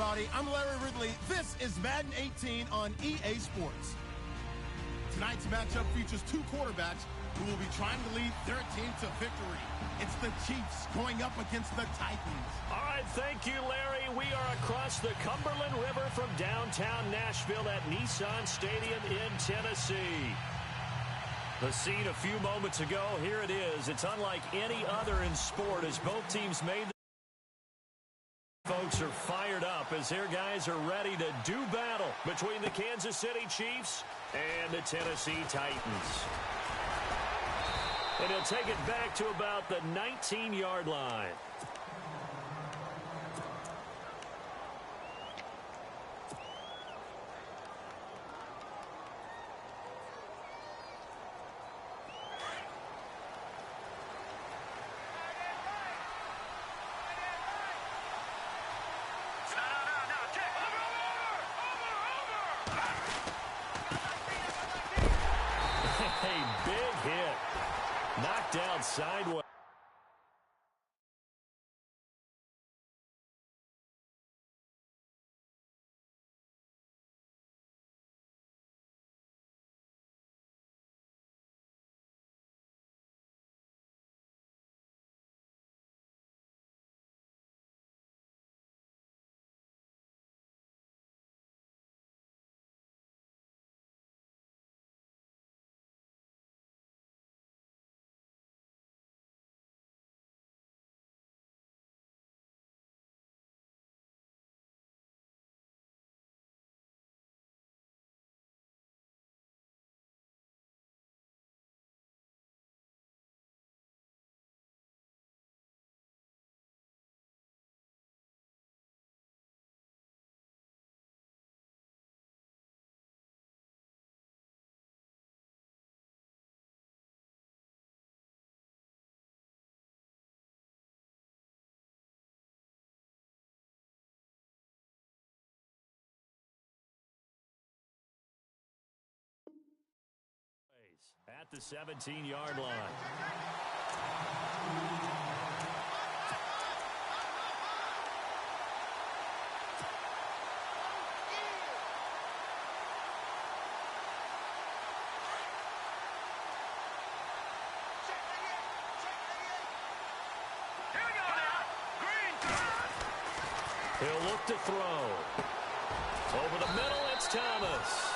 everybody. I'm Larry Ridley. This is Madden 18 on EA Sports. Tonight's matchup features two quarterbacks who will be trying to lead their team to victory. It's the Chiefs going up against the Titans. All right, thank you, Larry. We are across the Cumberland River from downtown Nashville at Nissan Stadium in Tennessee. The scene a few moments ago, here it is. It's unlike any other in sport as both teams made folks are fired up as their guys are ready to do battle between the Kansas City Chiefs and the Tennessee Titans. And he'll take it back to about the 19-yard line. Knocked down sideways. At the 17-yard line. He'll look to throw. Over the middle, it's Thomas.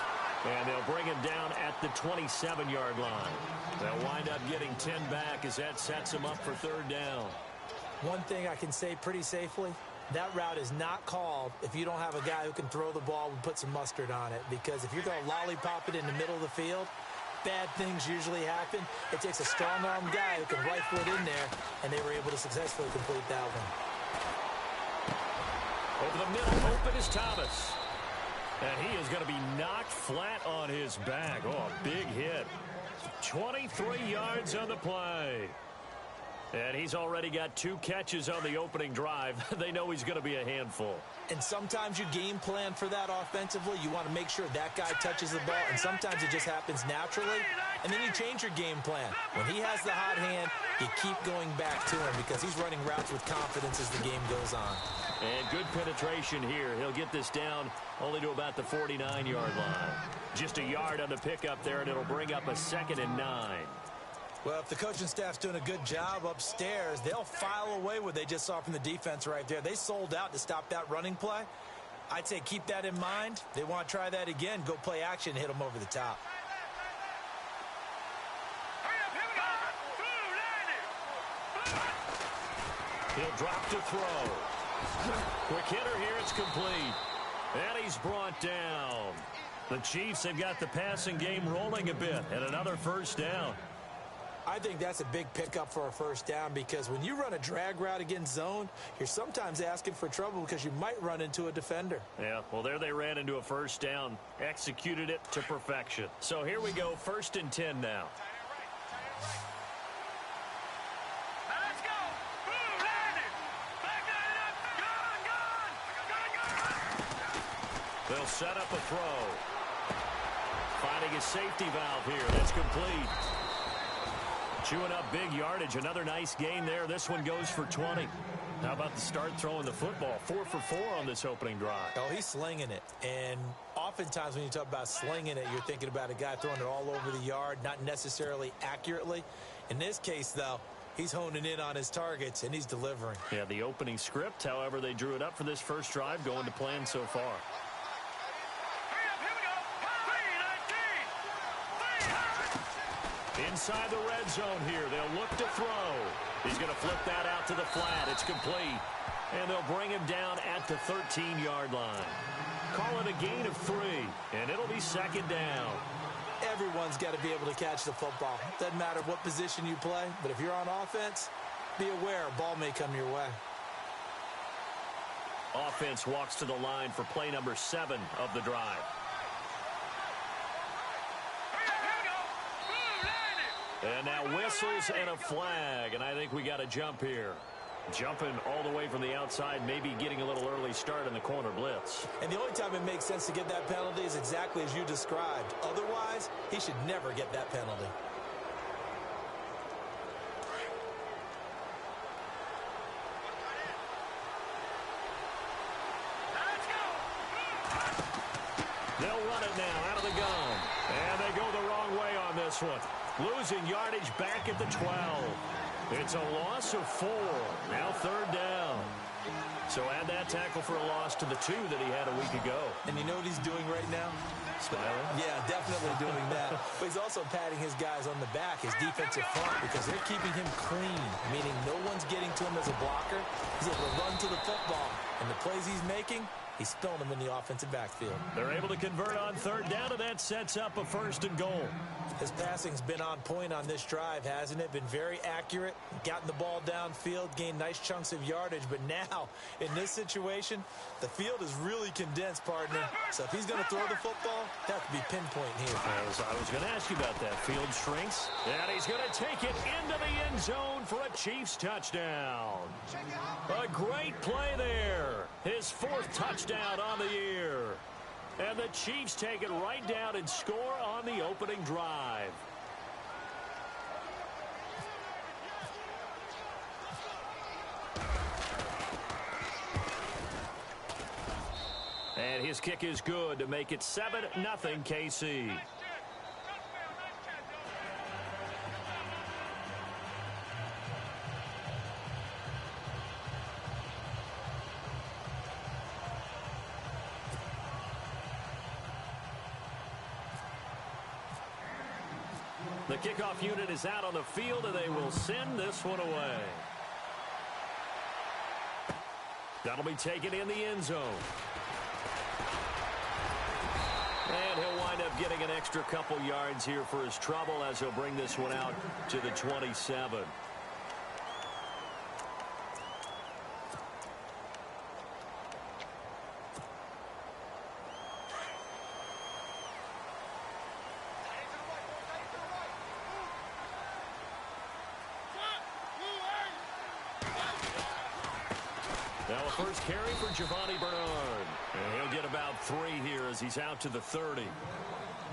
And they'll bring him down at the 27-yard line. They'll wind up getting 10 back as that sets him up for third down. One thing I can say pretty safely, that route is not called if you don't have a guy who can throw the ball and put some mustard on it. Because if you're going to lollipop it in the middle of the field, bad things usually happen. It takes a strong-armed guy who can rifle it in there, and they were able to successfully complete that one. Over the middle, open is Thomas. And he is going to be knocked flat on his back. Oh, a big hit. 23 yards on the play. And he's already got 2 catches on the opening drive. They know he's going to be a handful. And sometimes you game plan for that offensively. You want to make sure that guy touches the ball. And sometimes it just happens naturally. And then you change your game plan. When he has the hot hand, you keep going back to him because he's running routes with confidence as the game goes on. And good penetration here. He'll get this down only to about the 49-yard line. Just a yard on the pickup there, and it'll bring up a 2nd and 9. Well, if the coaching staff's doing a good job upstairs, they'll file away what they just saw from the defense right there. They sold out to stop that running play. I'd say keep that in mind. They want to try that again, go play action, hit them over the top. He'll drop to throw. Quick hitter here, it's complete. And he's brought down. The Chiefs have got the passing game rolling a bit, and another first down. I think that's a big pickup for a first down because when you run a drag route against zone, you're sometimes asking for trouble because you might run into a defender. Yeah, well, there they ran into a first down, executed it to perfection. So here we go, 1st and 10 now. They'll set up a throw. Finding a safety valve here. That's complete. Chewing up big yardage. Another nice gain there. This one goes for 20. How about the start throwing the football? 4 for 4 on this opening drive. Oh, he's slinging it. And oftentimes when you talk about slinging it, you're thinking about a guy throwing it all over the yard, not necessarily accurately. In this case, though, he's honing in on his targets, and he's delivering. Yeah, the opening script, however, they drew it up for this first drive, going to plan so far. Inside the red zone here, they'll look to throw. He's going to flip that out to the flat. It's complete. And they'll bring him down at the 13-yard line. Call it a gain of 3, and it'll be second down. Everyone's got to be able to catch the football. Doesn't matter what position you play, but if you're on offense, be aware a ball may come your way. Offense walks to the line for play number 7 of the drive. And now whistles and a flag, and I think we got a jump here. Jumping all the way from the outside, maybe getting a little early start in the corner blitz. And the only time it makes sense to get that penalty is exactly as you described. Otherwise, he should never get that penalty. They'll run it now out of the gun. And they go the wrong way on this one. Losing yardage back at the 12. It's a loss of 4. Now third down. So add that tackle for a loss to the 2 that he had a week ago. And you know what he's doing right now? Smiling? Yeah, definitely doing that. But he's also patting his guys on the back, his defensive front, because they're keeping him clean, meaning no one's getting to him as a blocker. He's able to run to the football. And the plays he's making, he's spilling them in the offensive backfield. They're able to convert on third down, and that sets up a 1st and goal. His passing's been on point on this drive, hasn't it? Been very accurate, gotten the ball downfield, gained nice chunks of yardage. But now, in this situation, the field is really condensed, partner. So if he's going to throw the football, that could be pinpoint here. I was going to ask you about that. Field shrinks, and he's going to take it into the end zone for a Chiefs touchdown. A great play there. His 4th touchdown on the year. And the Chiefs take it right down and score on the opening drive. And his kick is good to make it 7-0 KC. The kickoff unit is out on the field, and they will send this one away. That'll be taken in the end zone. And he'll wind up getting an extra couple yards here for his trouble as he'll bring this one out to the 27. Now a first carry for Giovanni Bernard. And he'll get about 3 here as he's out to the 30.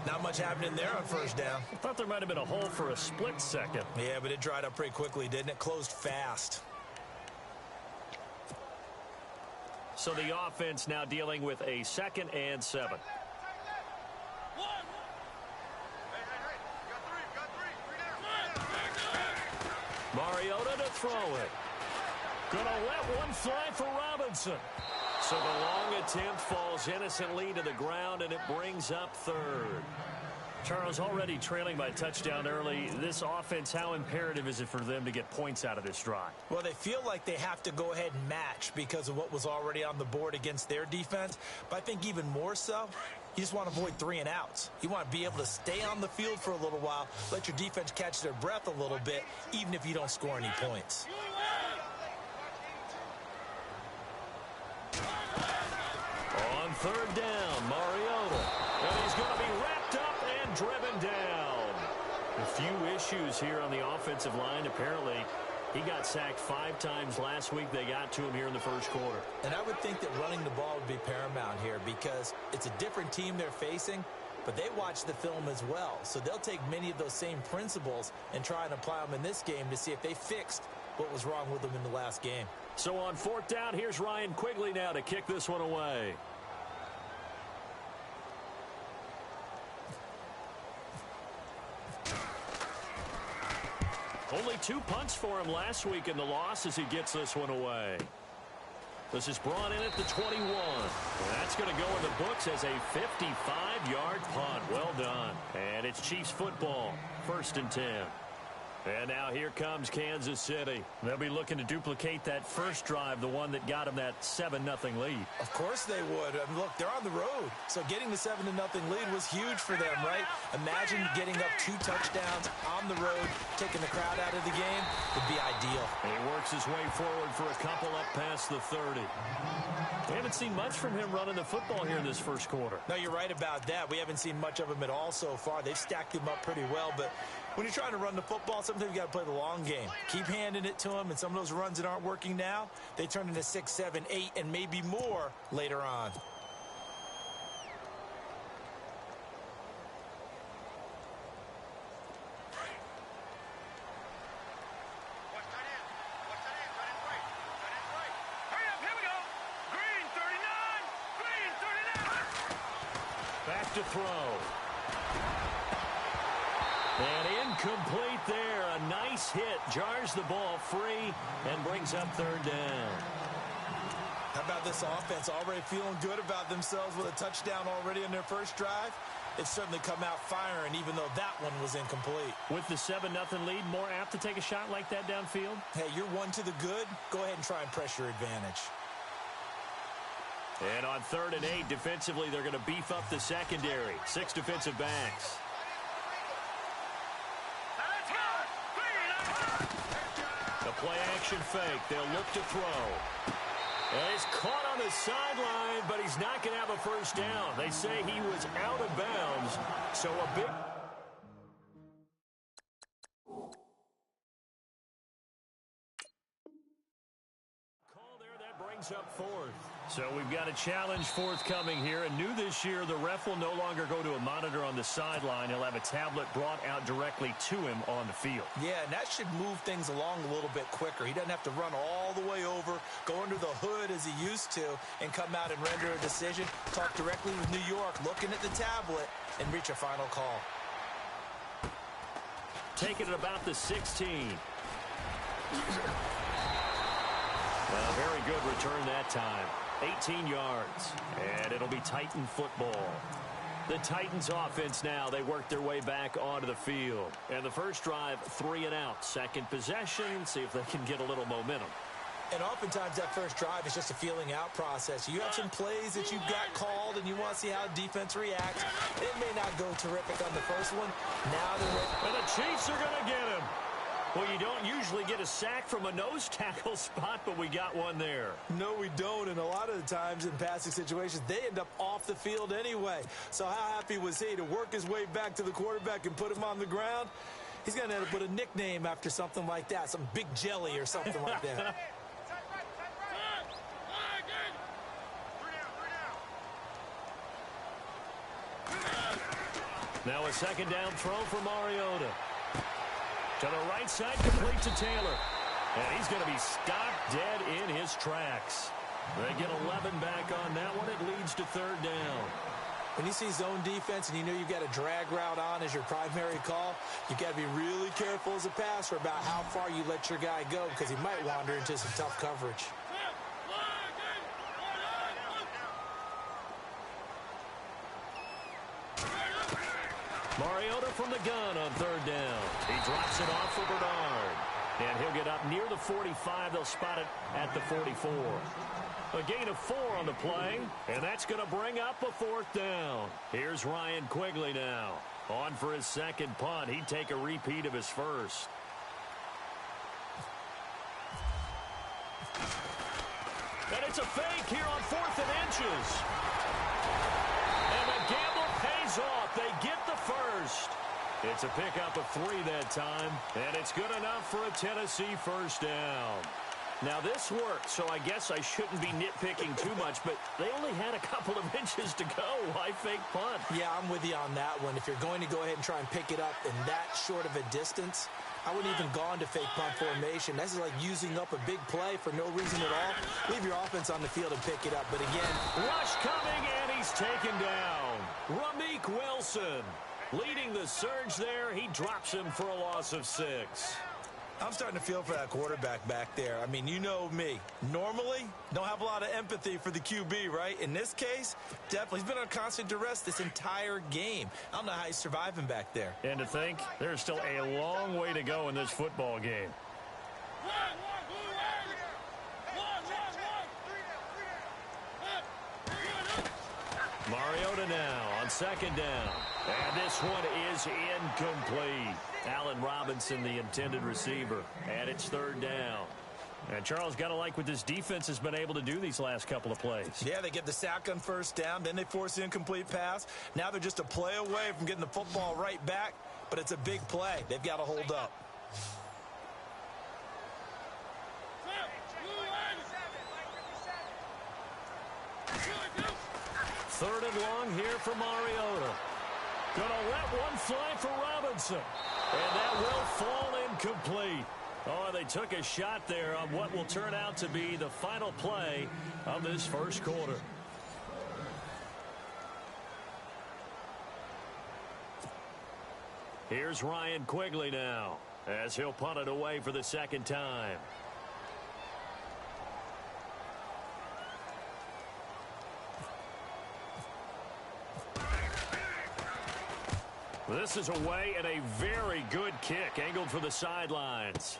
Not much happening there on first down. I thought there might have been a hole for a split second. Yeah, but it dried up pretty quickly, didn't it? Closed fast. So the offense now dealing with a 2nd and 7. Mariota to throw it. Gonna let one fly for Robinson. So the long attempt falls innocently to the ground, and it brings up 3rd. Charles, already trailing by touchdown early. This offense, how imperative is it for them to get points out of this drive? Well, they feel like they have to go ahead and match because of what was already on the board against their defense. But I think even more so, you just want to avoid 3 and outs. You want to be able to stay on the field for a little while, let your defense catch their breath a little bit, even if you don't score any points. On third down, Mariota. And he's going to be wrapped up and driven down. A few issues here on the offensive line. Apparently, he got sacked 5 times last week. They got to him here in the first quarter. And I would think that running the ball would be paramount here because it's a different team they're facing, but they watch the film as well. So they'll take many of those same principles and try and apply them in this game to see if they fixed what was wrong with them in the last game. So on 4th down, here's Ryan Quigley now to kick this one away. Only 2 punts for him last week in the loss as he gets this one away. This is brought in at the 21. And that's going to go in the books as a 55-yard punt. Well done. And it's Chiefs football. 1st and 10. And now here comes Kansas City. They'll be looking to duplicate that first drive, the one that got them that 7-0 lead. Of course they would. I mean, look, they're on the road. So getting the 7-0 lead was huge for them, right? Imagine getting up 2 touchdowns on the road, taking the crowd out of the game would be ideal. And he works his way forward for a couple up past the 30. We haven't seen much from him running the football here in this first quarter. No, you're right about that. We haven't seen much of him at all so far. They've stacked him up pretty well, but when you're trying to run the football, sometimes you got to play the long game. Keep handing it to him, and some of those runs that aren't working now, they turn into 6, 7, 8, and maybe more later on. Back to throw. And incomplete there. A nice hit. Jars the ball free and brings up 3rd down. How about this offense already feeling good about themselves with a touchdown already in their first drive? It's certainly come out firing, even though that one was incomplete. With the 7-0 lead, more apt to take a shot like that downfield? Hey, you're 1 to the good. Go ahead and try and press your advantage. And on 3rd and 8, defensively, they're going to beef up the secondary. 6 defensive backs. The play-action fake. They'll look to throw. And he's caught on the sideline, but he's not going to have a first down. They say he was out of bounds, so a big... call there that brings up 4th. So we've got a challenge forthcoming here, and new this year, the ref will no longer go to a monitor on the sideline. He'll have a tablet brought out directly to him on the field. Yeah, and that should move things along a little bit quicker. He doesn't have to run all the way over, go under the hood as he used to, and come out and render a decision. Talk directly with New York, looking at the tablet, and reach a final call. Taking it about the 16. A very good return that time. 18 yards, and it'll be Titan football. The Titans offense now, they work their way back onto the field. And the first drive, 3 and out. Second possession, see if they can get a little momentum. And oftentimes that first drive is just a feeling out process. You have some plays that you've got called, and you want to see how defense reacts. It may not go terrific on the first one. Now they're ready. And the Chiefs are going to get him. Well, you don't usually get a sack from a nose tackle spot, but we got one there. No, we don't, and a lot of the times in passing situations, they end up off the field anyway. So how happy was he to work his way back to the quarterback and put him on the ground? He's going to end up with a nickname after something like that, some Big Jelly or something like that. Now a 2nd down throw for Mariota. To the right side, complete to Taylor. And he's going to be stopped dead in his tracks. They get 11 back on that one. It leads to 3rd down. When you see zone defense and you know you've got a drag route on as your primary call, you've got to be really careful as a passer about how far you let your guy go, because he might wander into some tough coverage. Mariota from the gun on 3rd down. He drops it off for Bernard. And he'll get up near the 45. They'll spot it at the 44. A gain of 4 on the play, and that's going to bring up a 4th down. Here's Ryan Quigley now. On for his 2nd punt. He'd take a repeat of his first. And it's a fake here on 4th and inches. And the gamble pays off. They get the first. It's a pickup of 3 that time, and it's good enough for a Tennessee first down. Now, this worked, so I guess I shouldn't be nitpicking too much, but they only had a couple of inches to go. Why fake punt? Yeah, I'm with you on that one. If you're going to go ahead and try and pick it up in that short of a distance, I wouldn't even gone to fake punt formation. This is like using up a big play for no reason at all. Leave your offense on the field and pick it up. But again, rush coming, and he's taken down. Ramik Wilson leading the surge there. He drops him for a loss of 6. I'm starting to feel for that quarterback back there. I mean, you know me. Normally, don't have a lot of empathy for the QB, right? In this case, definitely. He's been on constant duress this entire game. I don't know how he's surviving back there. And to think, there's still a long way to go in this football game. Mariota now on 2nd down. And this one is incomplete. Allen Robinson, the intended receiver. And it's 3rd down. And Charles, got to like what this defense has been able to do these last couple of plays. Yeah, they get the sack on 1st down. Then they force the incomplete pass. Now they're just a play away from getting the football right back. But it's a big play. They've got to hold up. 3rd and long here for Mariota. Gonna let one fly for Robinson. And that will fall incomplete. Oh, they took a shot there on what will turn out to be the final play of this 1st quarter. Here's Ryan Quigley now, as he'll punt it away for the 2nd time. This is away and a very good kick angled for the sidelines.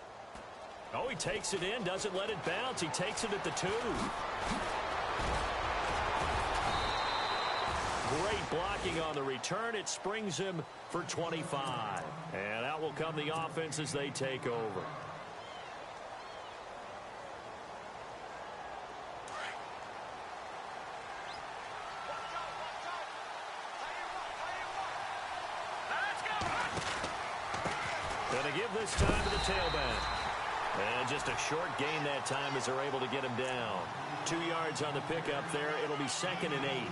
Oh, he takes it in, doesn't let it bounce. He takes it at the 2. Great blocking on the return. It springs him for 25. And out will come the offense as they take over. Going to give this time to the tailback. And just a short gain that time as they're able to get him down. 2 yards on the pickup there. It'll be 2nd and 8.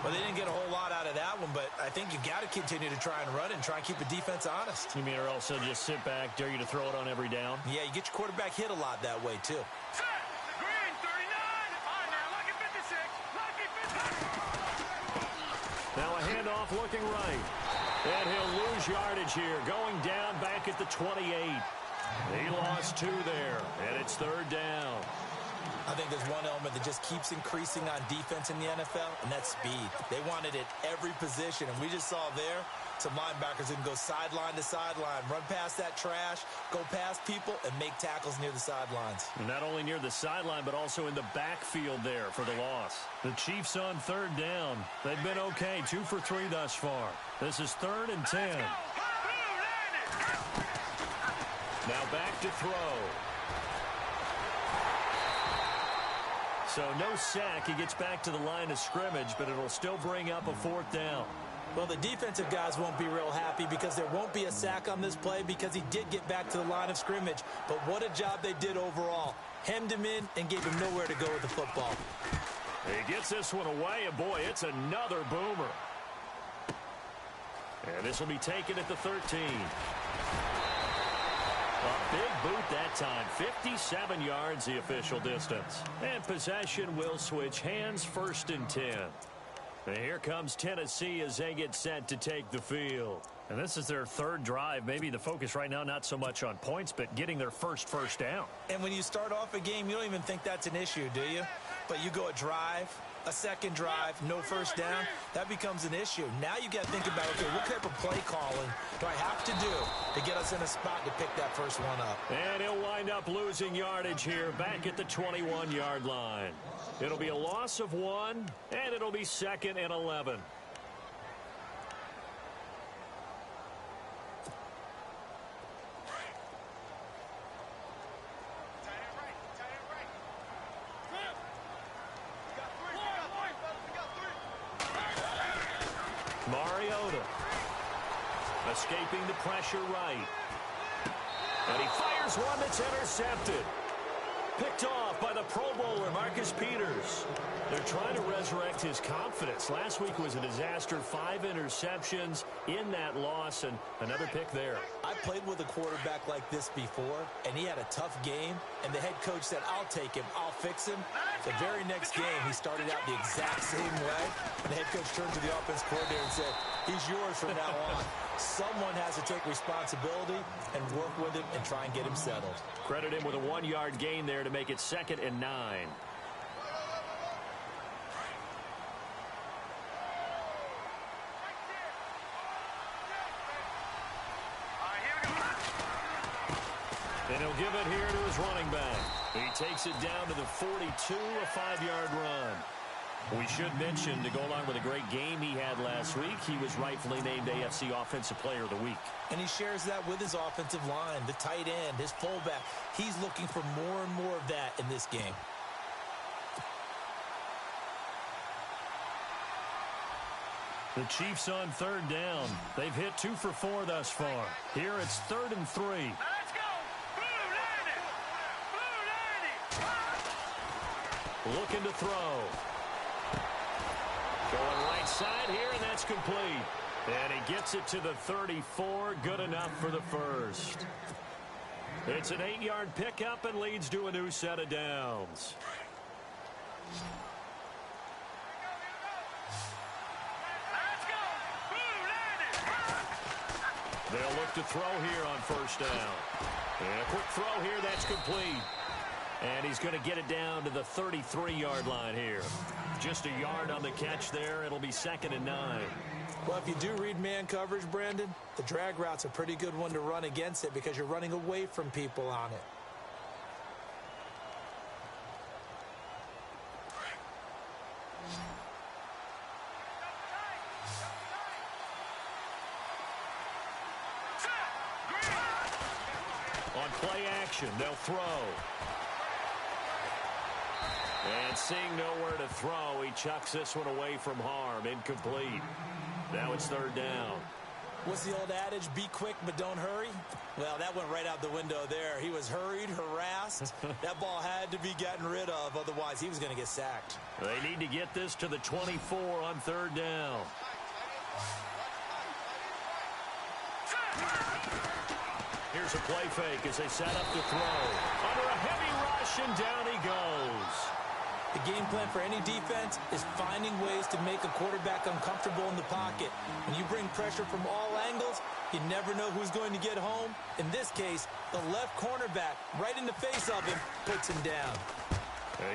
Well, they didn't get a whole lot out of that one, but I think you've got to continue to try and run and try and keep the defense honest. You mean or else they'll just sit back, dare you to throw it on every down? Yeah, you get your quarterback hit a lot that way, too. Green, 39. On now, lucky 56. Lucky 56. Now a handoff looking right. And he'll lose yardage here, going down back at the 28. He lost 2 there, and it's 3rd down. I think there's one element that just keeps increasing on defense in the NFL, and that's speed. They want it at every position, and we just saw there some linebackers that can go sideline to sideline, run past that trash, go past people, and make tackles near the sidelines. And not only near the sideline, but also in the backfield there for the loss. The Chiefs on 3rd down. They've been okay, 2 for 3 thus far. This is 3rd and 10. Now back to throw. So no sack. He gets back to the line of scrimmage, but it'll still bring up a 4th down. Well, the defensive guys won't be real happy because there won't be a sack on this play because he did get back to the line of scrimmage. But what a job they did overall. Hemmed him in and gave him nowhere to go with the football. He gets this one away, and boy, it's another boomer. And this will be taken at the 13. A big boot that time. 57 yards the official distance. And possession will switch hands, 1st and 10. And here comes Tennessee as they get set to take the field. And this is their 3rd drive. Maybe the focus right now not so much on points, but getting their first down. And when you start off a game, you don't even think that's an issue, do you? But you go a drive, a 2nd drive, no 1st down, that becomes an issue. Now you got to think about, okay, what type of play calling do I have to do to get us in a spot to pick that first one up? And he'll wind up losing yardage here back at the 21-yard line. It'll be a loss of 1, and it'll be 2nd and 11. Mariota escaping the pressure right. And he fires one that's intercepted. Picked off by the Pro Bowler, Marcus Peters. They're trying to resurrect his confidence. Last week was a disaster. 5 interceptions in that loss, and another pick there. I played with a quarterback like this before, and he had a tough game, and the head coach said, I'll take him, I'll fix him. The very next game, he started out the exact same way, and the head coach turned to the offense coordinator and said, he's yours from now on. Someone has to take responsibility and work with him and try and get him settled. Credit him with a 1-yard gain there to make it 2nd and 9. And he'll give it here to his running back. He takes it down to the 42, a 5-yard run. We should mention, to go along with a great game he had last week, he was rightfully named AFC Offensive Player of the Week. And he shares that with his offensive line, the tight end, his fullback. He's looking for more and more of that in this game. The Chiefs on 3rd down. They've hit 2 for 4 thus far. Here it's 3rd and 3. Let's go! Blue landing! Blue landing! Looking to throw. Going right side here, and that's complete. And he gets it to the 34. Good enough for the first. It's an 8-yard pickup and leads to a new set of downs. Let's go! Blue landing! They'll look to throw here on 1st down. And a quick throw here, that's complete. And he's going to get it down to the 33-yard line here. Just a yard on the catch there. It'll be 2nd and 9. Well, if you do read man coverage, Brandon, the drag route's a pretty good one to run against it because you're running away from people on it. On play action, they'll throw. And seeing nowhere to throw, he chucks this one away from harm. Incomplete. Now it's 3rd down. What's the old adage, be quick but don't hurry? Well, that went right out the window there. He was hurried, harassed. That ball had to be gotten rid of, otherwise he was going to get sacked. They need to get this to the 24 on 3rd down. Here's a play fake as they set up to throw. Under a heavy rush, and down he goes. The game plan for any defense is finding ways to make a quarterback uncomfortable in the pocket. When you bring pressure from all angles, you never know who's going to get home. In this case, the left cornerback, right in the face of him, puts him down.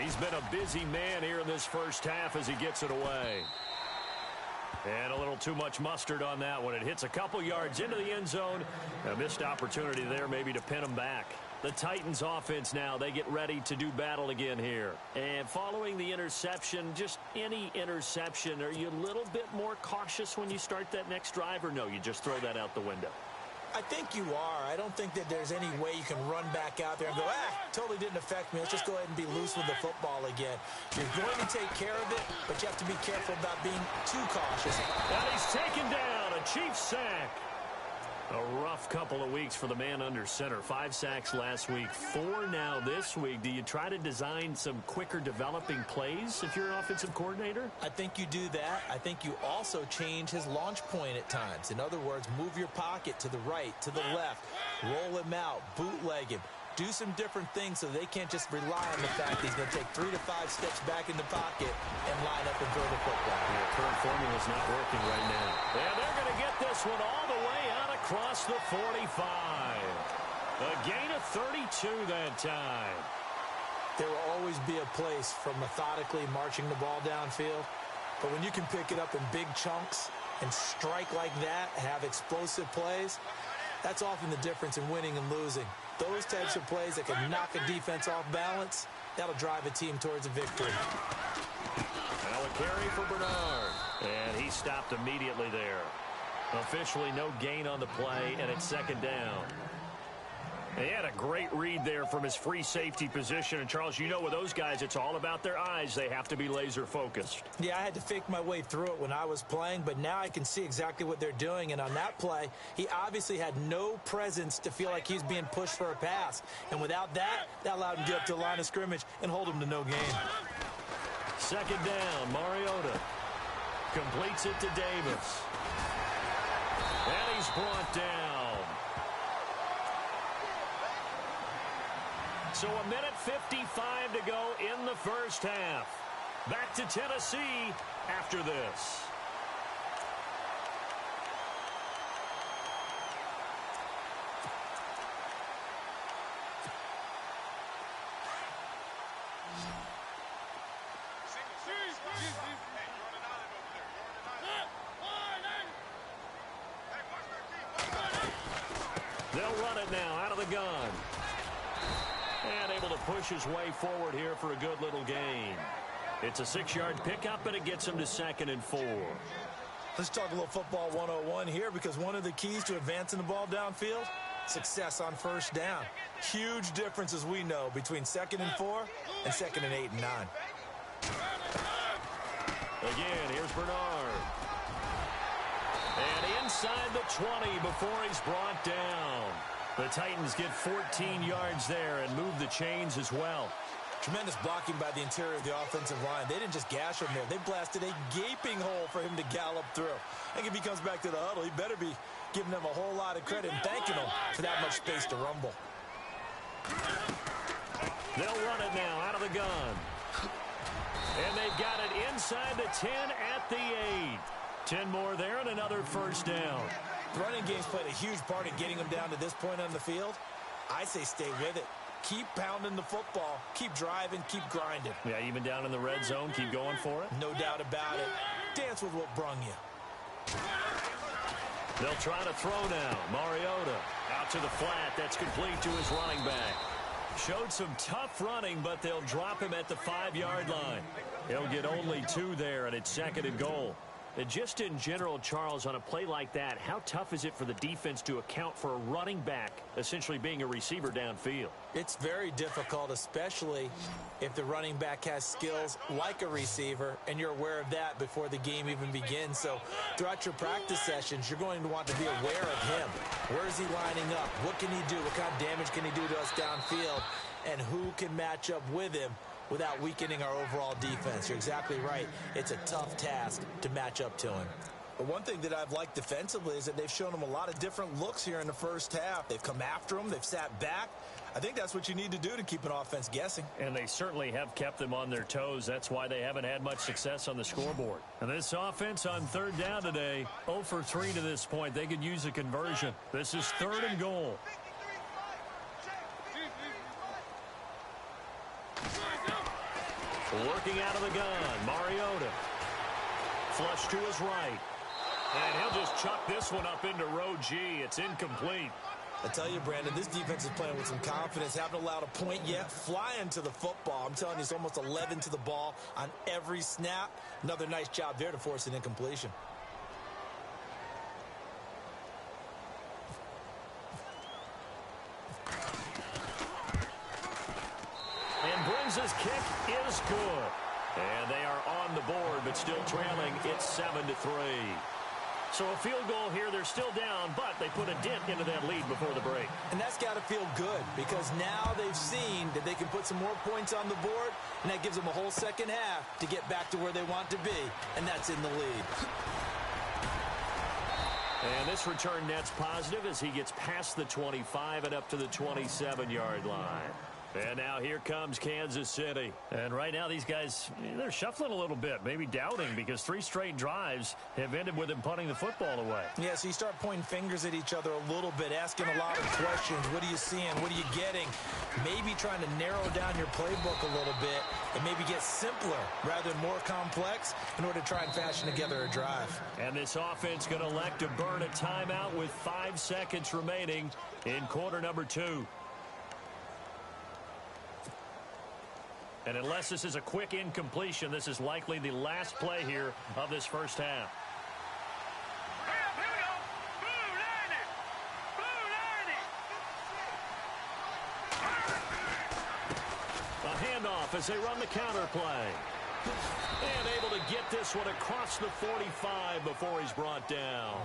He's been a busy man here in this first half as he gets it away. And a little too much mustard on that one. It hits a couple yards into the end zone. A missed opportunity there maybe to pin him back. The Titans offense now, they get ready to do battle again here. And following the interception, just any interception, are you a little bit more cautious when you start that next drive, or no, you just throw that out the window? I think you are. I don't think that there's any way you can run back out there and go, totally didn't affect me. Let's just go ahead and be loose with the football again. You're going to take care of it, but you have to be careful about being too cautious. And he's taken down, a Chiefs sack. A rough couple of weeks for the man under center. 5 sacks last week, 4 now this week. Do you try to design some quicker developing plays if you're an offensive coordinator? I think you do that. I think you also change his launch point at times. In other words, move your pocket to the right, to the left, roll him out, bootleg him. Do some different things so they can't just rely on the fact that he's going to take 3 to 5 steps back in the pocket and line up and throw the football. Yeah, current formula's not working right now. And they're going to get this one all the way out across the 45. A gain of 32 that time. There will always be a place for methodically marching the ball downfield. But when you can pick it up in big chunks and strike like that, have explosive plays, that's often the difference in winning and losing. Those types of plays that can knock a defense off balance, that'll drive a team towards a victory. Now a carry for Bernard. And he stopped immediately there. Officially no gain on the play, and it's 2nd down. He had a great read there from his free safety position. And, Charles, you know with those guys, it's all about their eyes. They have to be laser focused. Yeah, I had to fake my way through it when I was playing, but now I can see exactly what they're doing. And on that play, he obviously had no presence to feel like he's being pushed for a pass. And without that, that allowed him to get up to the line of scrimmage and hold him to no gain. 2nd down, Mariota completes it to Davis. And he's brought down. So 1:55 to go in the first half. Back to Tennessee after this. They'll run it now out of the gun. And able to push his way forward here for a good little gain. It's a 6-yard pickup, and it gets him to 2nd and 4. Let's talk a little football 101 here, because one of the keys to advancing the ball downfield, success on first down. Huge difference, as we know, between 2nd and 4 and 2nd and 8 and 9. Again, here's Bernard. And inside the 20 before he's brought down. The Titans get 14 yards there and move the chains as well. Tremendous blocking by the interior of the offensive line. They didn't just gash him there. They blasted a gaping hole for him to gallop through. I think if he comes back to the huddle, he better be giving them a whole lot of credit and thanking them for that much space to rumble. They'll run it now out of the gun. And they've got it inside the 10 at the 8. 10 more there and another first down. The running game's played a huge part in getting them down to this point on the field. I say stay with it. Keep pounding the football. Keep driving. Keep grinding. Yeah, even down in the red zone, keep going for it. No doubt about it. Dance with what brung you. They'll try to throw now. Mariota out to the flat. That's complete to his running back. Showed some tough running, but they'll drop him at the 5-yard line. He'll get only 2 there, and it's 2nd and goal. And just in general, Charles, on a play like that, how tough is it for the defense to account for a running back essentially being a receiver downfield? It's very difficult, especially if the running back has skills like a receiver, and you're aware of that before the game even begins. So throughout your practice sessions, you're going to want to be aware of him. Where is he lining up? What can he do? What kind of damage can he do to us downfield? And who can match up with him without weakening our overall defense? You're exactly right. It's a tough task to match up to him. But one thing that I've liked defensively is that they've shown him a lot of different looks here in the first half. They've come after him. They've sat back. I think that's what you need to do to keep an offense guessing. And they certainly have kept them on their toes. That's why they haven't had much success on the scoreboard. And this offense on 3rd down today, 0 for 3 to this point. They could use a conversion. This is 3rd and goal. Working out of the gun, Mariota. Flush to his right. And he'll just chuck this one up into row G. It's incomplete. I tell you, Brandon, this defense is playing with some confidence. Haven't allowed a point yet. Flying to the football. I'm telling you, it's almost 11 to the ball on every snap. Another nice job there to force an incompletion. His kick is good. And they are on the board, but still trailing. It's 7-3. So a field goal here. They're still down, but they put a dent into that lead before the break. And that's got to feel good, because now they've seen that they can put some more points on the board, and that gives them a whole second half to get back to where they want to be, and that's in the lead. And this return net's positive as he gets past the 25 and up to the 27-yard line. And now here comes Kansas City. And right now these guys, they're shuffling a little bit, maybe doubting, because 3 straight drives have ended with him punting the football away. Yeah, so you start pointing fingers at each other a little bit, asking a lot of questions. What are you seeing? What are you getting? Maybe trying to narrow down your playbook a little bit and maybe get simpler rather than more complex in order to try and fashion together a drive. And this offense going to elect to burn a timeout with 5 seconds remaining in quarter number 2. And unless this is a quick incompletion, this is likely the last play here of this first half. Here we go. Blue, A handoff as they run the counter play. And able to get this one across the 45 before he's brought down.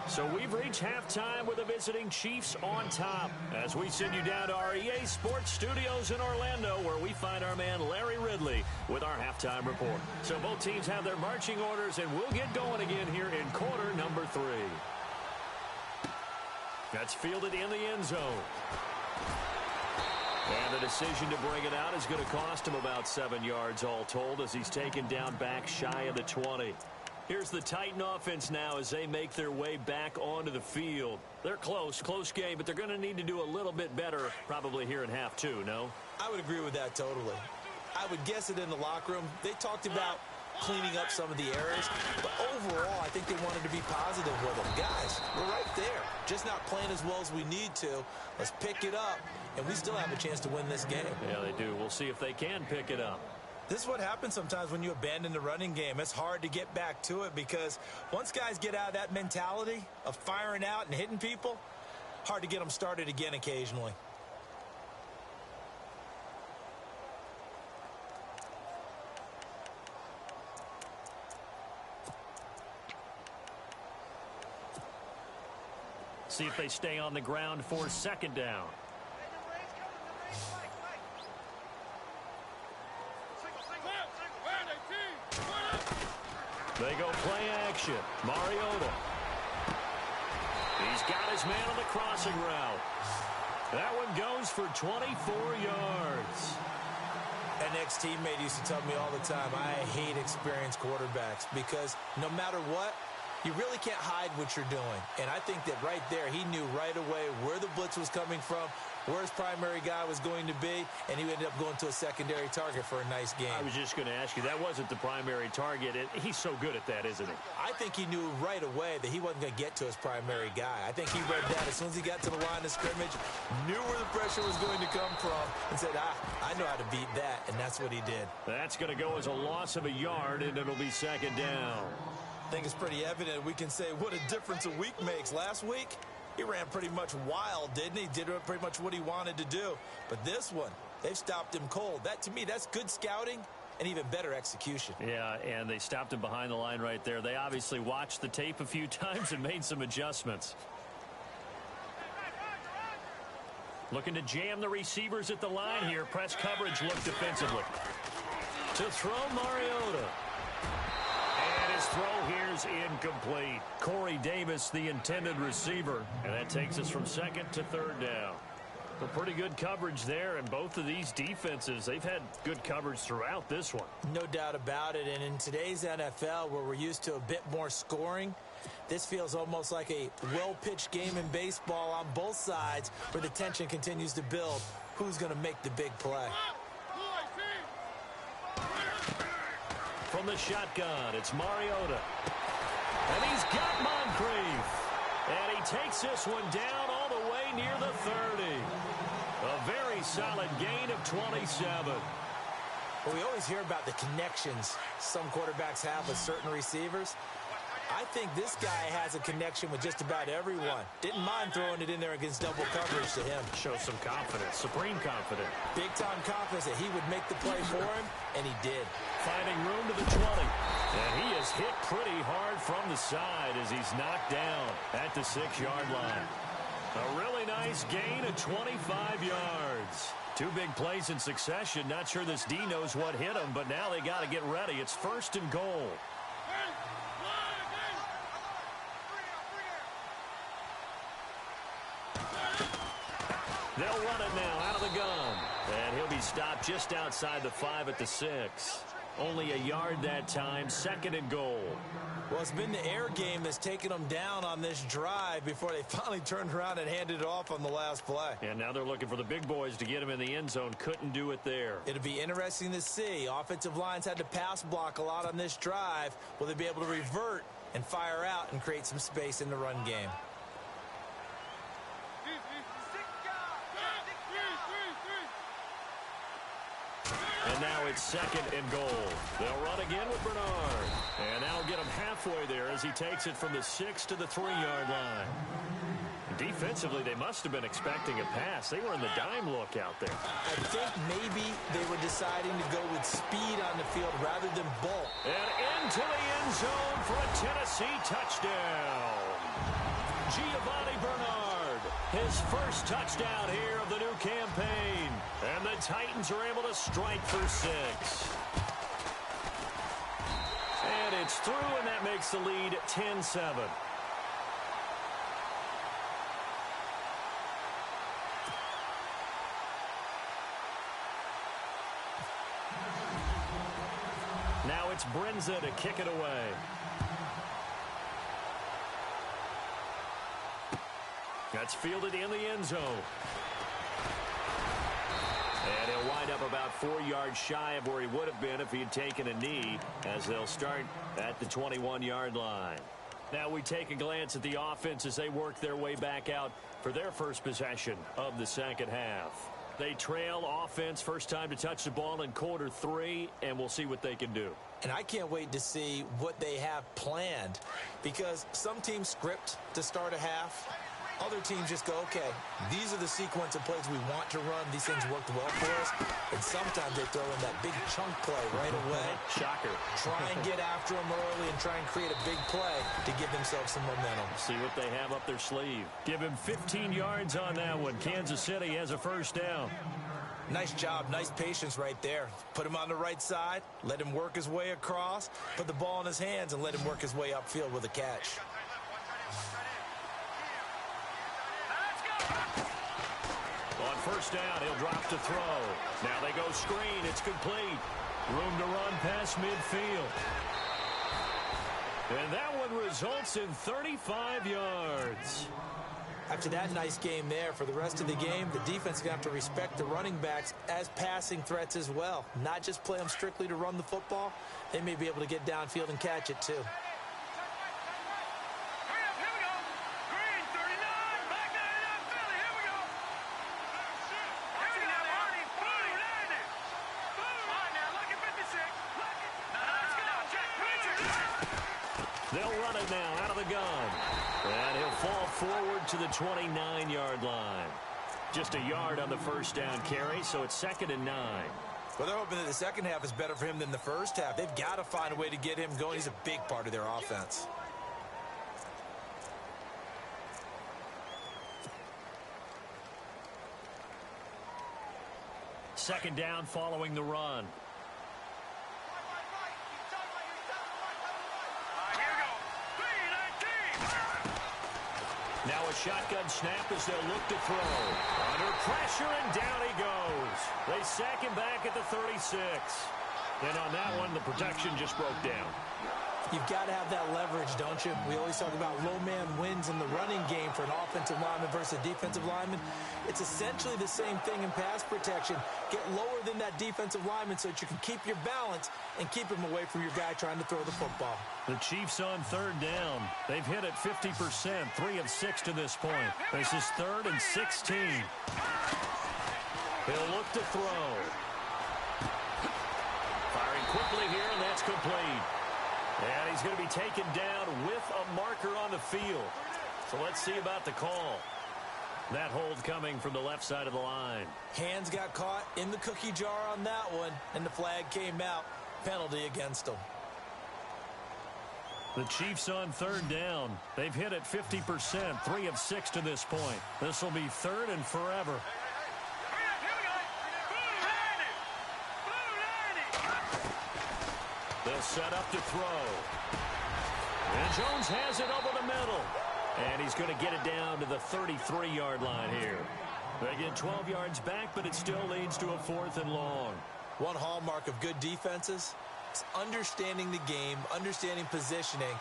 So we've reached halftime with the visiting Chiefs on top as we send you down to our EA Sports Studios in Orlando, where we find our man Larry Ridley with our halftime report. So both teams have their marching orders, and we'll get going again here in quarter number 3. That's fielded in the end zone. And the decision to bring it out is going to cost him about 7 yards all told as he's taken down back shy of the 20. Here's the Titan offense now as they make their way back onto the field. They're close game, but they're going to need to do a little bit better probably here in half two, no? I would agree with that totally. I would guess it in the locker room. They talked about cleaning up some of the errors, but overall, I think they wanted to be positive with them. Guys, we're right there. Just not playing as well as we need to. Let's pick it up, and we still have a chance to win this game. Yeah, they do. We'll see if they can pick it up. This is what happens sometimes when you abandon the running game. It's hard to get back to it because once guys get out of that mentality of firing out and hitting people, hard to get them started again occasionally. See if they stay on the ground for second down. They go play action. Mariota. He's got his man on the crossing route. That one goes for 24 yards. An ex-teammate used to tell me all the time, I hate experienced quarterbacks because no matter what, you really can't hide what you're doing. And I think that right there, he knew right away where the blitz was coming from, where his primary guy was going to be, and he ended up going to a secondary target for a nice game. I was just going to ask you, that wasn't the primary target. He's so good at that, isn't he? I think he knew right away that he wasn't going to get to his primary guy. I think he read that as soon as he got to the line of scrimmage, knew where the pressure was going to come from, and said, I know how to beat that, and that's what he did. That's going to go as a loss of a yard, and it'll be second down. I think it's pretty evident. We can say what a difference a week makes. Last week, he ran pretty much wild, didn't he? Did pretty much what he wanted to do. But this one, they've stopped him cold. That, to me, that's good scouting and even better execution. Yeah, and they stopped him behind the line right there. They obviously watched the tape a few times and made some adjustments. Looking to jam the receivers at the line here. Press coverage look defensively. To throw Mariota. His throw here's incomplete. Corey Davis, the intended receiver. And that takes us from second to third down. So pretty good coverage there, and both of these defenses, they've had good coverage throughout this one. No doubt about it, and in today's NFL, where we're used to a bit more scoring, this feels almost like a well-pitched game in baseball on both sides, where the tension continues to build. Who's going to make the big play? From the shotgun, it's Mariota. And he's got Moncrief. And he takes this one down all the way near the 30. A very solid gain of 27. Well, we always hear about the connections some quarterbacks have with certain receivers. I think this guy has a connection with just about everyone. Didn't mind throwing it in there against double coverage to him. Shows some confidence, supreme confidence. Big-time confidence that he would make the play for him, and he did. Finding room to the 20. And he is hit pretty hard from the side as he's knocked down at the 6-yard line. A really nice gain of 25 yards. Two big plays in succession. Not sure this D knows what hit him, but now they got to get ready. It's first and goal. They'll run it now out of the gun. And he'll be stopped just outside the 5 at the 6. Only a yard that time, second and goal. Well, it's been the air game that's taken them down on this drive before they finally turned around and handed it off on the last play. And now they're looking for the big boys to get him in the end zone. Couldn't do it there. It'll be interesting to see. Offensive lines had to pass block a lot on this drive. Will they be able to revert and fire out and create some space in the run game? And now it's second and goal. They'll run again with Bernard. And that'll get him halfway there as he takes it from the 6 to the 3-yard line. Defensively, they must have been expecting a pass. They were in the dime look out there. I think maybe they were deciding to go with speed on the field rather than bulk. And into the end zone for a Tennessee touchdown. Giovanni Bernard, his first touchdown here of the new campaign. And the Titans are able to strike for 6. And it's through, and that makes the lead 10-7. Now it's Brinza to kick it away. That's fielded in the end zone. And he'll wind up about 4 yards shy of where he would have been if he had taken a knee, as they'll start at the 21-yard line. Now we take a glance at the offense as they work their way back out for their first possession of the second half. They trail offense, first time to touch the ball in quarter 3, and we'll see what they can do. And I can't wait to see what they have planned, because some teams script to start a half. Other teams just go, okay, these are the sequence of plays we want to run. These things worked well for us. And sometimes they throw in that big chunk play right away. Shocker. Try and get after them early and try and create a big play to give themselves some momentum. See what they have up their sleeve. Give him 15 yards on that one. Kansas City has a first down. Nice job, nice patience right there. Put him on the right side, let him work his way across, put the ball in his hands, and let him work his way upfield with a catch. On first down, he'll drop to throw. Now they go screen. It's complete. Room to run past midfield. And that one results in 35 yards. After that nice game there, for the rest of the game, the defense is going to have to respect the running backs as passing threats as well. Not just play them strictly to run the football. They may be able to get downfield and catch it too. They'll run it now out of the gun. And he'll fall forward to the 29-yard line. Just a yard on the first down carry, so it's 2nd and 9. Well, they're hoping that the second half is better for him than the first half. They've got to find a way to get him going. He's a big part of their offense. Second down following the run. Now a shotgun snap as they'll look to throw. Under pressure, and down he goes. They sack him back at the 36. And on that one, the protection just broke down. You've got to have that leverage, don't you? We always talk about low man wins in the running game for an offensive lineman versus a defensive lineman. It's essentially the same thing in pass protection. Get lower than that defensive lineman so that you can keep your balance and keep him away from your guy trying to throw the football. The Chiefs on third down. They've hit it 50%, 3 of 6 to this point. This is 3rd and 16. He'll look to throw. Firing quickly here, and that's complete. And he's going to be taken down with a marker on the field. So let's see about the call. That hold coming from the left side of the line. Hands got caught in the cookie jar on that one, and the flag came out. Penalty against him. The Chiefs on third down. They've hit it 50%, 3 of 6 to this point. This will be 3rd and forever. They'll set up to throw. And Jones has it over the middle. And he's going to get it down to the 33-yard line here. They get 12 yards back, but it still leads to a 4th and long. One hallmark of good defenses is understanding the game, understanding positioning,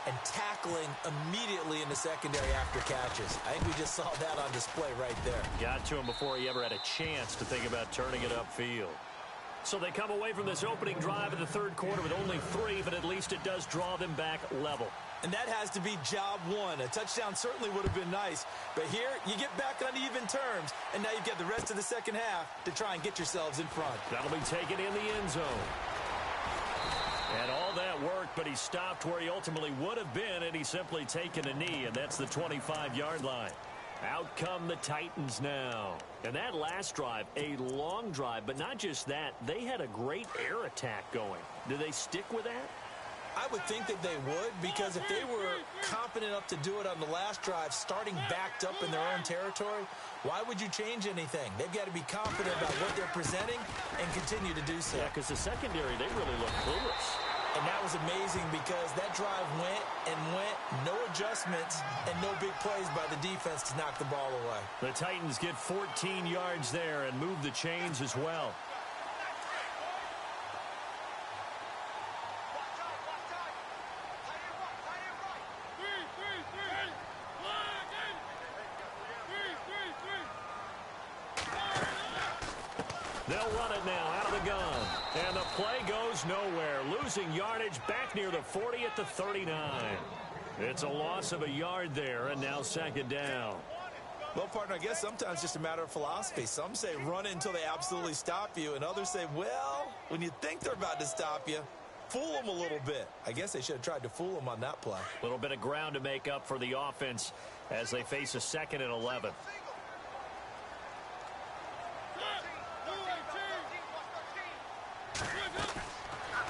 and tackling immediately in the secondary after catches. I think we just saw that on display right there. Got to him before he ever had a chance to think about turning it upfield. So they come away from this opening drive in the third quarter with only 3, but at least it does draw them back level. And that has to be job one. A touchdown certainly would have been nice. But here, you get back on even terms, and now you've got the rest of the second half to try and get yourselves in front. That'll be taken in the end zone. And all that worked, but he stopped where he ultimately would have been, and he's simply taken a knee, and that's the 25-yard line. Out come the Titans now. And that last drive, a long drive, but not just that. They had a great air attack going. Do they stick with that? I would think that they would, because if they were confident enough to do it on the last drive, starting backed up in their own territory, why would you change anything? They've got to be confident about what they're presenting and continue to do so. Yeah, because the secondary, they really look clueless. And that was amazing because that drive went and went, no adjustments, and no big plays by the defense to knock the ball away. The Titans get 14 yards there and move the chains as well. They'll run it now out of the gun. And the play goes nowhere. Losing yardage back near the 40 at the 39. It's a loss of a yard there, and now second down. Well, partner, I guess sometimes it's just a matter of philosophy. Some say run it until they absolutely stop you, and others say, well, when you think they're about to stop you, fool them a little bit. I guess they should have tried to fool them on that play. A little bit of ground to make up for the offense as they face a 2nd and 11.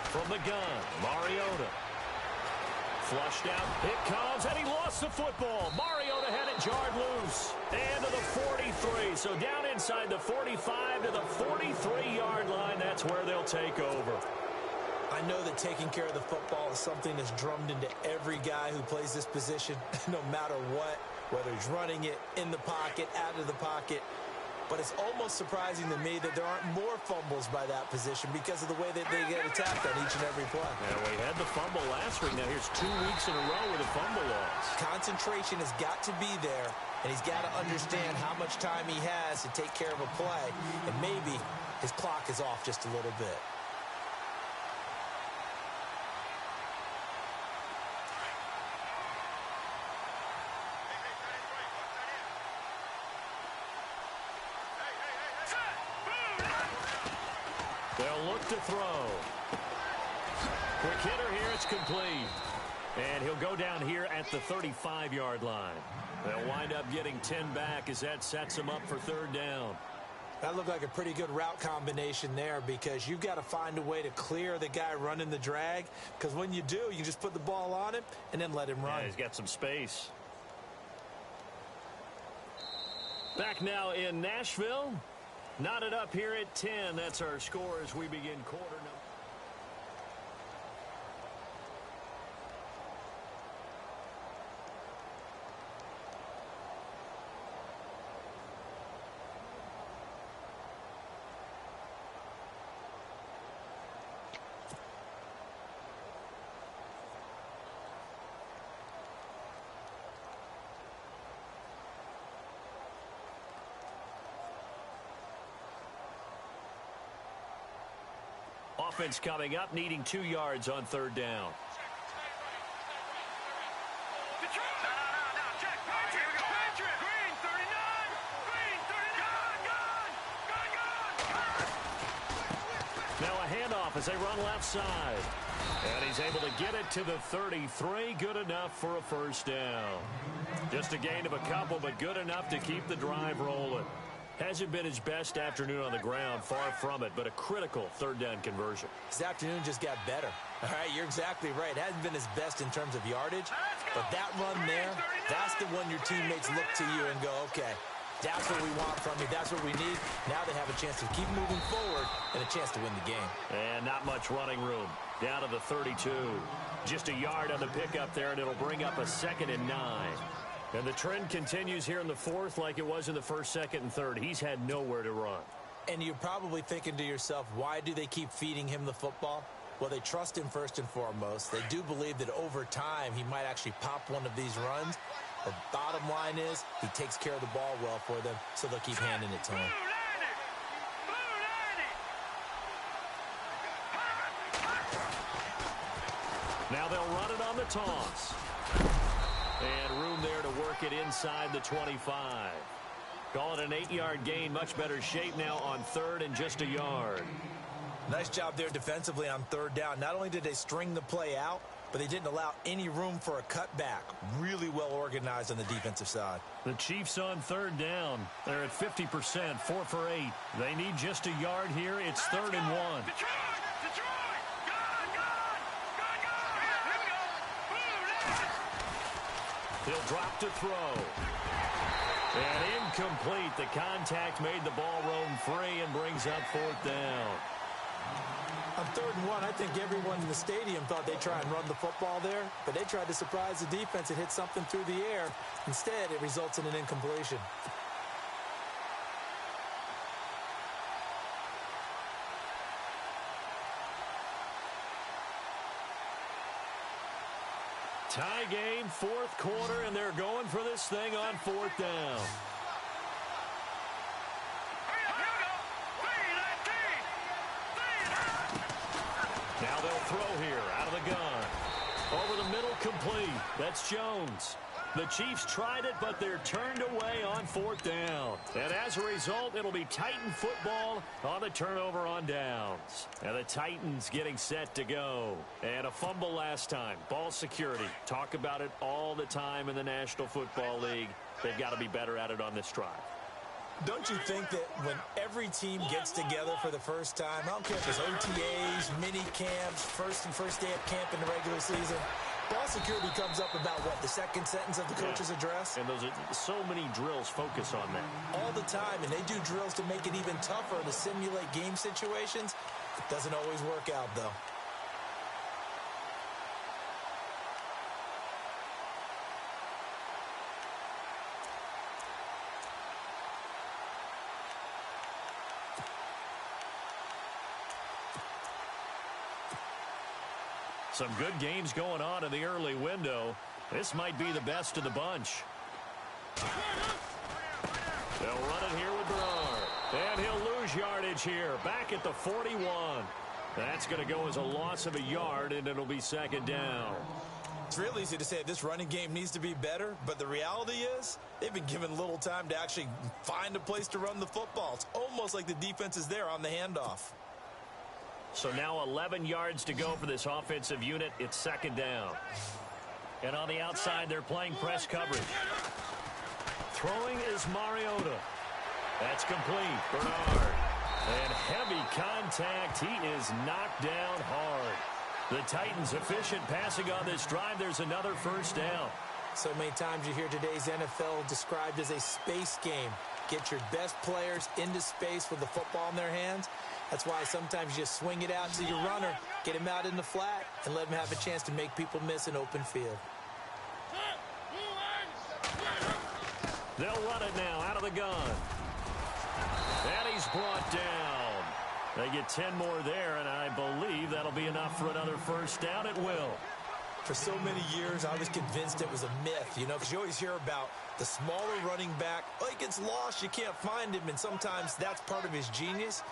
From the gun, Mariota. Flushed out, it comes, and he lost the football. Mariota had it jarred loose. And to the 43, so down inside the 45 to the 43-yard line. That's where they'll take over. I know that taking care of the football is something that's drummed into every guy who plays this position, no matter what, whether he's running it, in the pocket, out of the pocket. But it's almost surprising to me that there aren't more fumbles by that position because of the way that they get attacked on each and every play. Yeah, we had the fumble last week. Now here's 2 weeks in a row with a fumble loss. Concentration has got to be there, and he's got to understand how much time he has to take care of a play, and maybe his clock is off just a little bit. They'll look to throw. Quick hitter here, it's complete. And he'll go down here at the 35-yard line. They'll wind up getting 10 back as that sets them up for 3rd down. That looked like a pretty good route combination there because you've got to find a way to clear the guy running the drag, because when you do, you just put the ball on him and then let him run. Yeah, he's got some space. Back now in Nashville. Knotted up here at 10. That's our score as we begin quarter number. Offense coming up, needing 2 yards on 3rd down. Now a handoff as they run left side. And he's able to get it to the 33. Good enough for a 1st down. Just a gain of a couple, but good enough to keep the drive rolling. Hasn't been his best afternoon on the ground, far from it, but a critical 3rd down conversion. His afternoon just got better. All right, you're exactly right. Hasn't been his best in terms of yardage, but that run there, that's the one your teammates look to you and go, okay, that's what we want from you. That's what we need. Now they have a chance to keep moving forward and a chance to win the game. And not much running room. Down to the 32. Just a yard on the pickup there, and it'll bring up a 2nd and 9. And the trend continues here in the 4th like it was in the 1st, 2nd, and 3rd. He's had nowhere to run. And you're probably thinking to yourself, why do they keep feeding him the football? Well, they trust him first and foremost. They do believe that over time he might actually pop one of these runs. The bottom line is he takes care of the ball well for them, so they'll keep handing it to him. Now they'll run it on the toss. And room there to work it inside the 25. Call it an 8-yard gain. Much better shape now on 3rd and just a yard. Nice job there defensively on 3rd down. Not only did they string the play out, but they didn't allow any room for a cutback. Really well organized on the defensive side. The Chiefs on 3rd down. They're at 50%, 4 for 8. They need just a yard here. It's 3rd and 1. He'll drop to throw. And incomplete. The contact made the ball roam free and brings up 4th down. On 3rd and 1, I think everyone in the stadium thought they'd try and run the football there, but they tried to surprise the defense and hit something through the air. Instead, it results in an incompletion. Tie game, 4th quarter, and they're going for this thing on 4th down. throw here out of the gun. Over the middle, complete. That's Jones. The Chiefs tried it, but they're turned away on 4th down. And as a result, it'll be Titan football on the turnover on downs. And the Titans getting set to go. And a fumble last time. Ball security. Talk about it all the time in the National Football League. They've got to be better at it on this drive. Don't you think that when every team gets together for the first time, I don't care if it's OTAs, mini camps, first day of camp in the regular season, ball security comes up about, what, the second sentence of the coach's address? And those are so many drills focus on that. All the time, and they do drills to make it even tougher to simulate game situations. It doesn't always work out, though. Some good games going on in the early window. This might be the best of the bunch. They'll run it here with Bernard. And he'll lose yardage here. Back at the 41. That's going to go as a loss of a yard, and it'll be 2nd down. It's real easy to say this running game needs to be better, but the reality is they've been given little time to actually find a place to run the football. It's almost like the defense is there on the handoff. So now 11 yards to go for this offensive unit. It's 2nd down. And on the outside, they're playing press coverage. Throwing is Mariota. That's complete. Bernard. And heavy contact. He is knocked down hard. The Titans efficient passing on this drive. There's another 1st down. So many times you hear today's NFL described as a space game. Get your best players into space with the football in their hands. That's why sometimes you just swing it out to your runner, get him out in the flat, and let him have a chance to make people miss an open field. They'll run it now out of the gun. And he's brought down. They get 10 more there, and I believe that'll be enough for another 1st down. It will. For so many years, I was convinced it was a myth, because you always hear about the smaller running back. Oh, he gets lost, you can't find him, and sometimes that's part of his genius.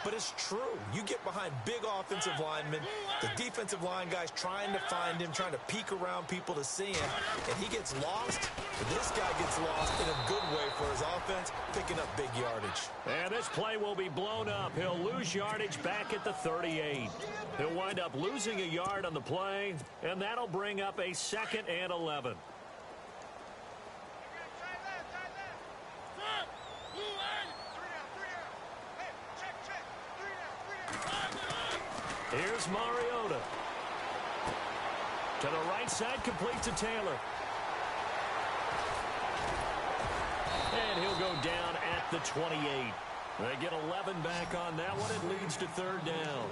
But it's true. You get behind big offensive linemen, the defensive line guys trying to find him, trying to peek around people to see him, and he gets lost. This guy gets lost in a good way for his offense, picking up big yardage. And this play will be blown up. He'll lose yardage back at the 38. He'll wind up losing a yard on the play, and that'll bring up a 2nd and 11. Here's Mariota. To the right side, complete to Taylor. And he'll go down at the 28. They get 11 back on that one. It leads to 3rd down.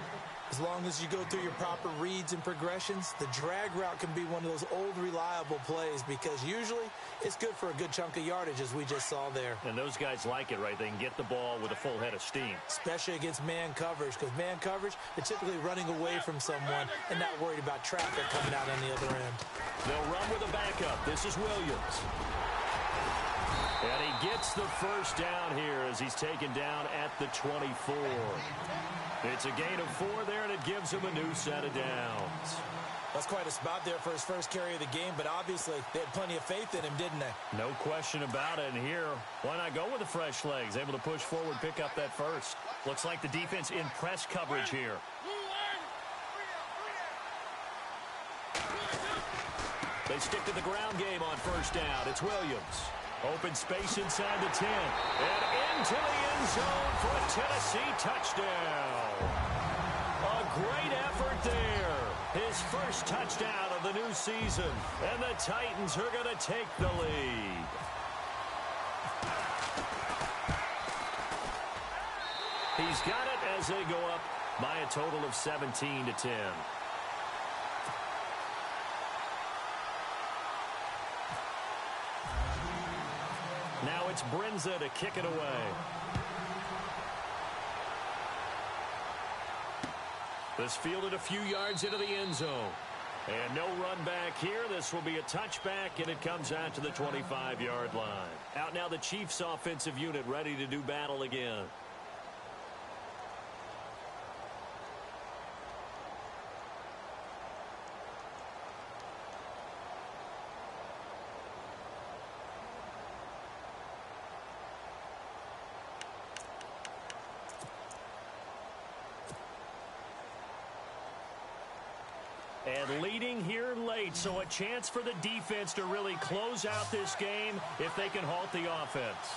As long as you go through your proper reads and progressions, the drag route can be one of those old reliable plays because usually it's good for a good chunk of yardage, as we just saw there. And those guys like it, right? They can get the ball with a full head of steam. Especially against man coverage, because man coverage, they're typically running away from someone and not worried about traffic coming out on the other end. They'll run with a backup. This is Williams. And he gets the 1st down here as he's taken down at the 24. It's a gain of 4 there, and it gives him a new set of downs. That's quite a spot there for his first carry of the game, but obviously they had plenty of faith in him, didn't they? No question about it. And here, why not go with the fresh legs? Able to push forward, pick up that 1st. Looks like the defense in press coverage here. They stick to the ground game on 1st down. It's Williams. Open space inside the 10. And into the end zone for a Tennessee touchdown. A great effort there. His first touchdown of the new season. And the Titans are going to take the lead. He's got it as they go up by a total of 17-10. Now it's Brinza to kick it away. This fielded a few yards into the end zone. And no run back here. This will be a touchback, and it comes out to the 25-yard line. Out now the Chiefs offensive unit ready to do battle again. And leading here late, so a chance for the defense to really close out this game if they can halt the offense.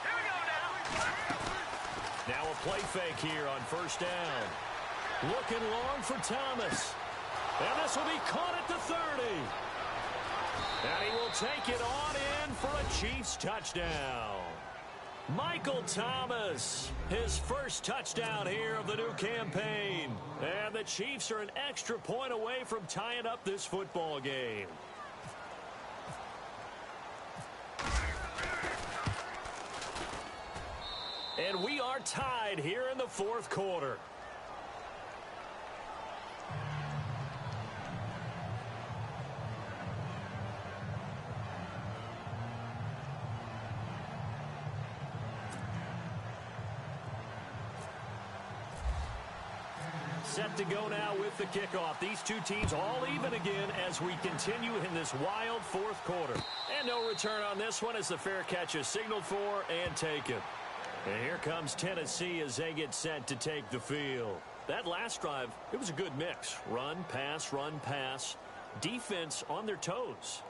Here we go now. Now a play fake here on first down. Looking long for Thomas. And this will be caught at the 30. And he will take it on in for a Chiefs touchdown. Michael Thomas, his first touchdown here of the new campaign. And the Chiefs are an extra point away from tying up this football game. And we are tied here in the fourth quarter. Set to go now with the kickoff. These two teams all even again as we continue in this wild fourth quarter. And no return on this one as the fair catch is signaled for and taken. And here comes Tennessee as they get set to take the field. That last drive, it was a good mix. Run, pass, defense on their toes.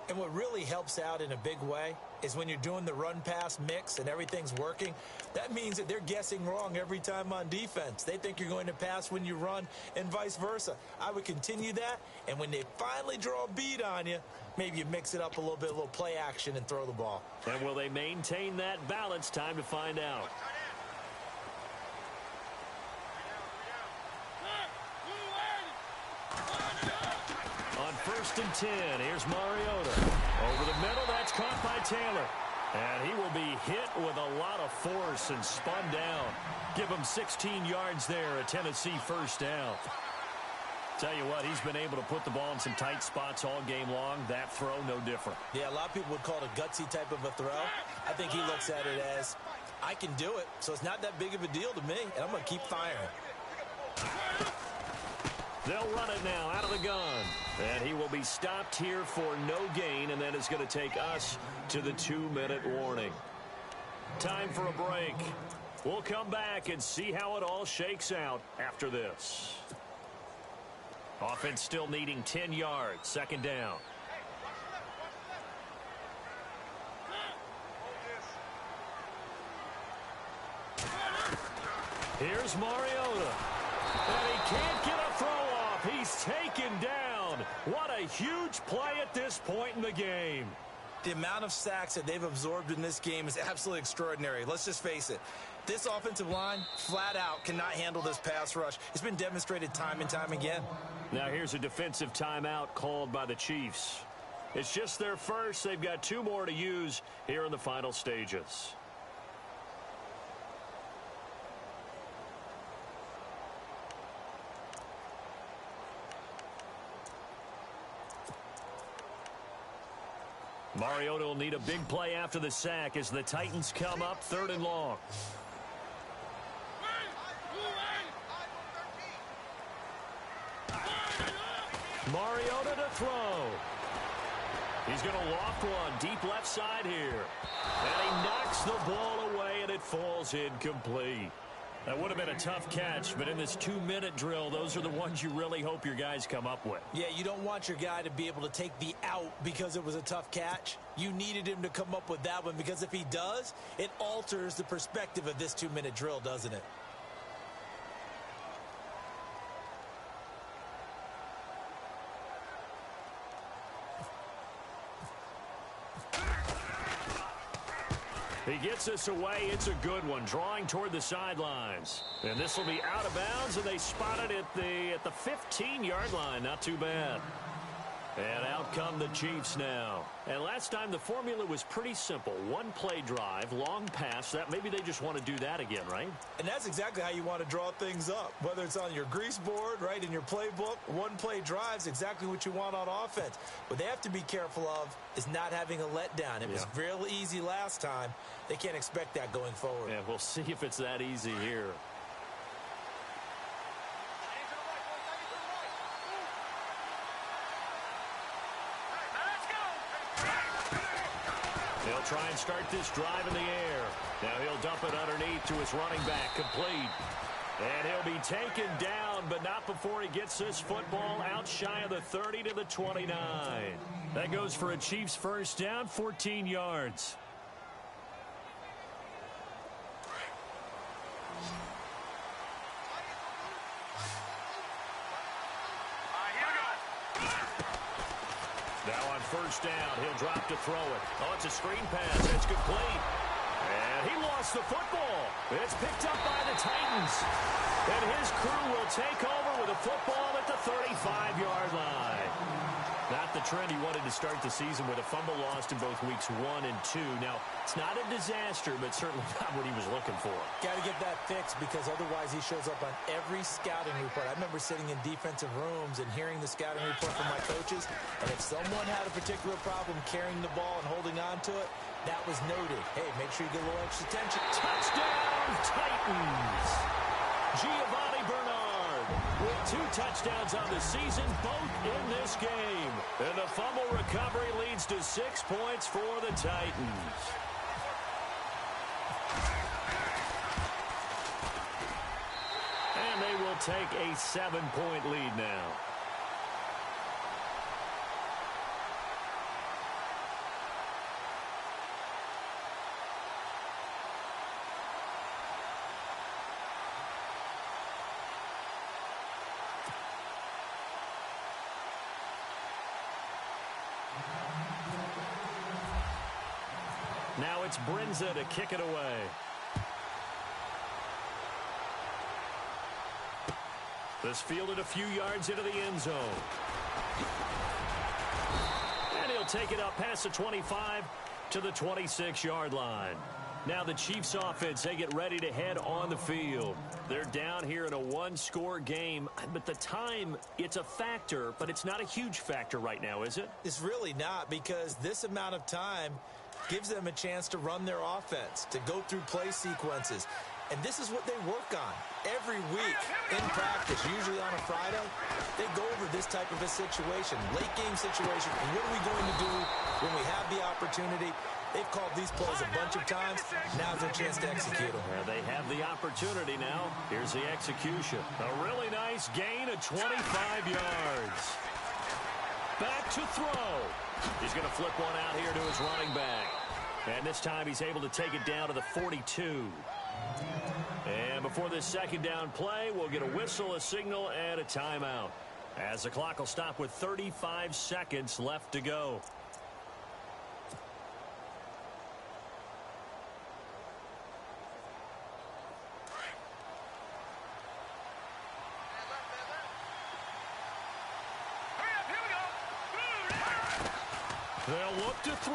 And what really helps out in a big way is when you're doing the run-pass mix and everything's working, that means that they're guessing wrong every time on defense. They think you're going to pass when you run and vice versa. I would continue that, and when they finally draw a beat on you, maybe you mix it up a little bit, a little play action, and throw the ball. And will they maintain that balance? Time to find out. On 1st and 10, here's Mariota. Over the middle, that's caught by Taylor. And he will be hit with a lot of force and spun down. Give him 16 yards there, a Tennessee first down. Tell you what, he's been able to put the ball in some tight spots all game long. That throw, no different. Yeah, a lot of people would call it a gutsy type of a throw. I think he looks at it as, I can do it, so it's not that big of a deal to me, and I'm going to keep firing. They'll run it now out of the gun. And he will be stopped here for no gain, and then it's going to take us to the 2-minute warning. Time for a break. We'll come back and see how it all shakes out after this. Offense still needing 10 yards. Second down. Here's Mariota. And he can't get a throw off. He's taken down. What a huge play at this point in the game. The amount of sacks that they've absorbed in this game is absolutely extraordinary. Let's just face it. This offensive line, flat out, cannot handle this pass rush. It's been demonstrated time and time again. Now here's a defensive timeout called by the Chiefs. It's just their first. They've got 2 more to use here in the final stages. Mariota will need a big play after the sack as the Titans come up 3rd and long. Mariota to throw. He's going to loft one deep left side here. And he knocks the ball away, and it falls incomplete. That would have been a tough catch, but in this 2-minute drill, those are the ones you really hope your guys come up with. Yeah, you don't want your guy to be able to take the out because it was a tough catch. You needed him to come up with that one because if he does, it alters the perspective of this 2-minute drill, doesn't it? He gets us away. It's a good one. Drawing toward the sidelines. And this will be out of bounds, and they spot it at the 15-yard line. Not too bad. And out come the Chiefs now. And last time the formula was pretty simple. 1-play drive, long pass. That maybe they just want to do that again, right? And that's exactly how you want to draw things up. Whether it's on your grease board, right, in your playbook, 1-play drive's exactly what you want on offense. What they have to be careful of is not having a letdown. It was real easy last time. They can't expect that going forward. Yeah, we'll see if it's that easy here. They'll try and start this drive in the air. Now he'll dump it underneath to his running back, complete. And he'll be taken down, but not before he gets this football out shy of the 30 to the 29. That goes for a Chiefs first down, 14 yards. Now on first down, he'll drop to throw it. Oh, it's a screen pass. It's complete. And he lost the football. It's picked up by the Titans. And his crew will take over with a football at the 35-yard line. Not the trend he wanted to start the season with a fumble lost in both weeks 1 and 2. Now, it's not a disaster, but certainly not what he was looking for. Got to get that fixed because otherwise he shows up on every scouting report. I remember sitting in defensive rooms and hearing the scouting report from my coaches, and if someone had a particular problem carrying the ball and holding on to it, that was noted. Hey, make sure you get a little extra attention. Touchdown, Titans! Giovanni Bernard with 2 touchdowns on the season, both in this game. And the fumble recovery leads to 6 points for the Titans. And they will take a 7-point lead now. Now it's Brinza to kick it away. This fielded a few yards into the end zone. And he'll take it up past the 25 to the 26-yard line. Now the Chiefs offense, they get ready to head on the field. They're down here in a 1-score game, but the time, it's a factor, but it's not a huge factor right now, is it? It's really not, because this amount of time gives them a chance to run their offense, to go through play sequences. And this is what they work on every week in practice, usually on a Friday. They go over this type of a situation, late game situation. What are we going to do when we have the opportunity? They've called these plays a bunch of times. Now's their chance to execute them. Yeah, they have the opportunity now. Here's the execution. A really nice gain of 25 yards. Back to throw. He's going to flip one out here to his running back. And this time he's able to take it down to the 42. And before this second down play, we'll get a whistle, a signal, and a timeout, as the clock will stop with 35 seconds left to go. They'll look to throw.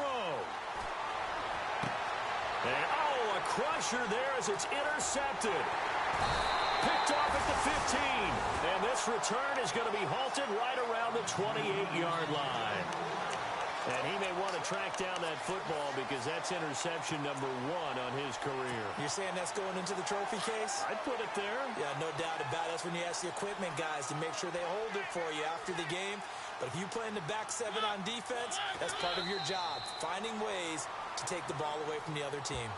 And, oh, a crusher there as it's intercepted. Picked off at the 15. And this return is going to be halted right around the 28-yard line. And he may want to track down that football because that's interception number 1 on his career. You're saying that's going into the trophy case? I'd put it there. Yeah, no doubt about it. That's when you ask the equipment guys to make sure they hold it for you after the game. But if you play in the back 7 on defense, that's part of your job, finding ways to take the ball away from the other team.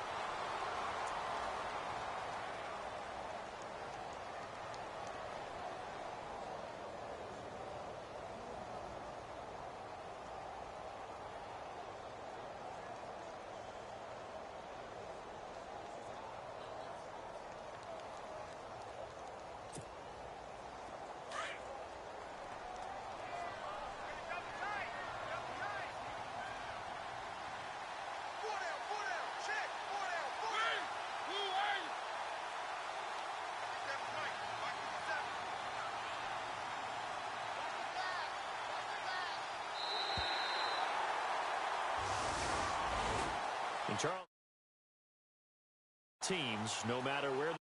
And Charles, teams, no matter where